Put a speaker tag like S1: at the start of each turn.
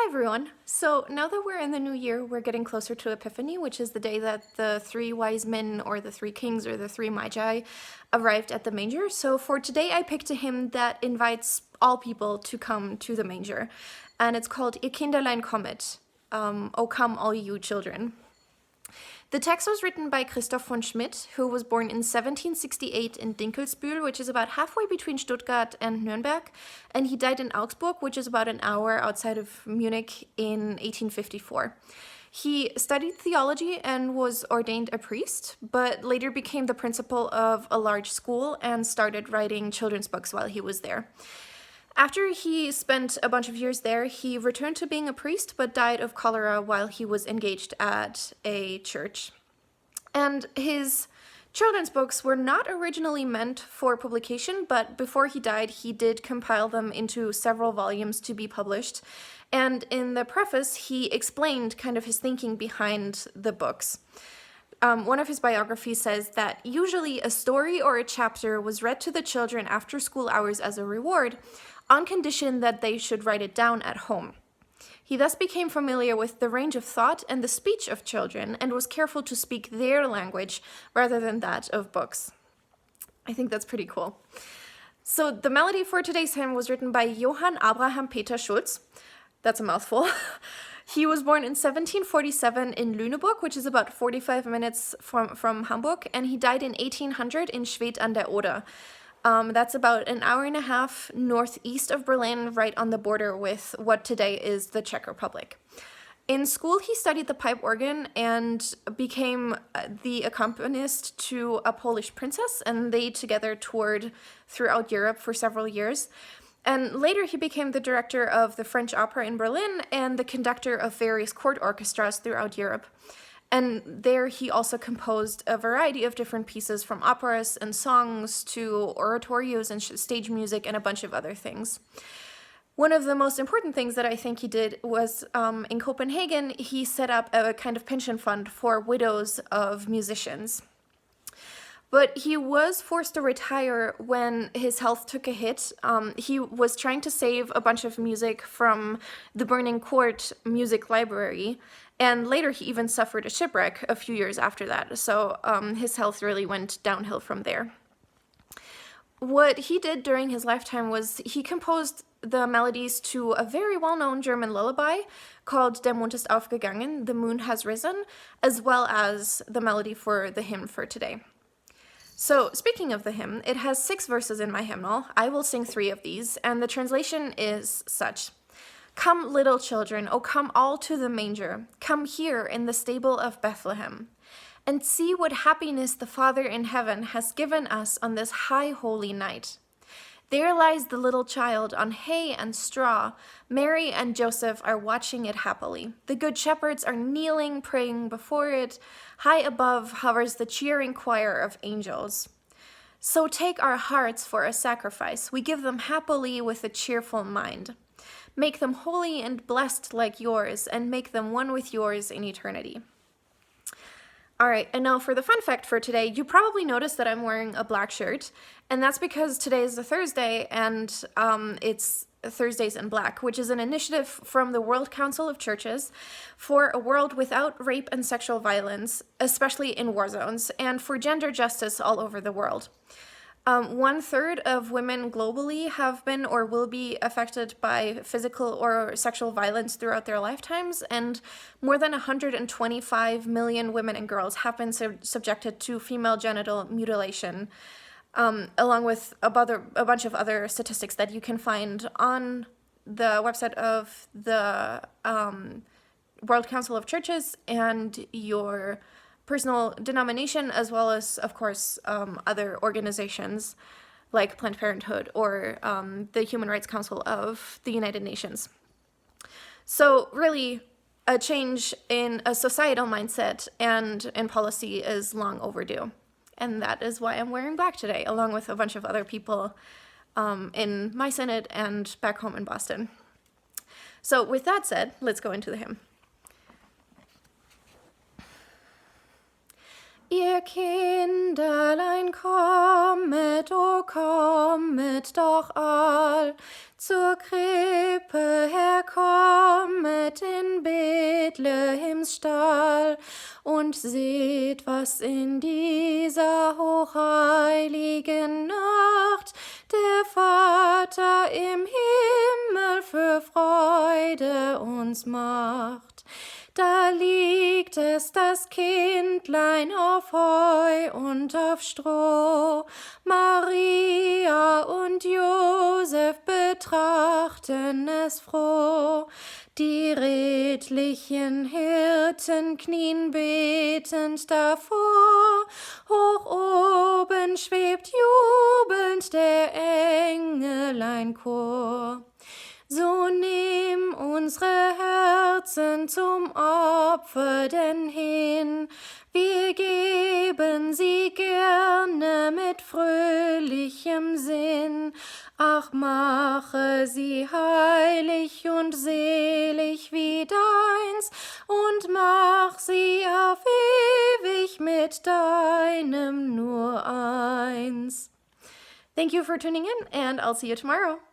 S1: Hi everyone. So now that we're in the new year, we're getting closer to Epiphany, which is the day that the three wise men or the three kings or the three magi arrived at the manger. So for today, I picked a hymn that invites all people to come to the manger. And it's called Ihr Kinderlein Kommet, O come all you children. The text was written by Christoph von Schmidt, who was born in 1768 in Dinkelsbühl, which is about halfway between Stuttgart and Nuremberg, and he died in Augsburg, which is about an hour outside of Munich, in 1854. He studied theology and was ordained a priest, but later became the principal of a large school and started writing children's books while he was there. After he spent a bunch of years there, he returned to being a priest, but died of cholera while he was engaged at a church. And his children's books were not originally meant for publication, but before he died, he did compile them into several volumes to be published. And in the preface, he explained kind of his thinking behind the books. One of his biographies says that usually a story or a chapter was read to the children after school hours as a reward, on condition that they should write it down at home. He thus became familiar with the range of thought and the speech of children and was careful to speak their language rather than that of books. I think that's pretty cool. So the melody for today's hymn was written by Johann Abraham Peter Schulz. That's a mouthful. He was born in 1747 in Lüneburg, which is about 45 minutes from Hamburg, and he died in 1800 in Schwedt an der Oder. That's about an hour and a half northeast of Berlin, right on the border with what today is the Czech Republic. In school, he studied the pipe organ and became the accompanist to a Polish princess, and they together toured throughout Europe for several years. And later, he became the director of the French Opera in Berlin and the conductor of various court orchestras throughout Europe. And there he also composed a variety of different pieces, from operas and songs to oratorios and stage music and a bunch of other things. One of the most important things that I think he did was in Copenhagen, he set up a kind of pension fund for widows of musicians. But he was forced to retire when his health took a hit. He was trying to save a bunch of music from the burning court music library, and later he even suffered a shipwreck a few years after that, so his health really went downhill from there. What he did during his lifetime was he composed the melodies to a very well-known German lullaby called Der Mond ist aufgegangen, The Moon Has Risen, as well as the melody for the hymn for today. So, speaking of the hymn, it has 6 verses in my hymnal. I will sing 3 of these, and the translation is such. Come, little children, O come all to the manger. Come here in the stable of Bethlehem. And see what happiness the Father in heaven has given us on this high holy night. There lies the little child on hay and straw. Mary and Joseph are watching it happily. The good shepherds are kneeling, praying before it. High above hovers the cheering choir of angels. So take our hearts for a sacrifice. We give them happily with a cheerful mind. Make them holy and blessed like yours, and make them one with yours in eternity. All right, and now for the fun fact for today, you probably noticed that I'm wearing a black shirt, and that's because today is a Thursday, and it's Thursdays in Black, which is an initiative from the World Council of Churches for a world without rape and sexual violence, especially in war zones, and for gender justice all over the world. 1/3 of women globally have been or will be affected by physical or sexual violence throughout their lifetimes, and more than 125 million women and girls have been subjected to female genital mutilation, along with a bunch of other statistics that you can find on the website of the World Council of Churches and your personal denomination, as well as, of course, other organizations like Planned Parenthood or the Human Rights Council of the United Nations. So really, a change in a societal mindset and in policy is long overdue. And that is why I'm wearing black today, along with a bunch of other people in my synod and back home in Boston. So with that said, let's go into the hymn. Ihr Kinderlein kommet, o kommet doch all, zur Krippe herkommet, Lebensstall. Und seht, was in dieser hochheiligen Nacht der Vater im Himmel für Freude uns macht. Da liegt es, das Kindlein, auf Heu und auf Stroh. Maria und Josef betrachten es froh. Die redlichen Hirten knien betend davor. Hoch oben schwebt jubelnd der Engeleinchor. So nimm unsere Herzen zum Opfer denn hin, wir geben sie gerne mit fröhlichem Sinn. Ach, mache sie heilig und selig wie deins und mach sie auf ewig mit deinem nur eins. Thank you for tuning in, and I'll see you tomorrow.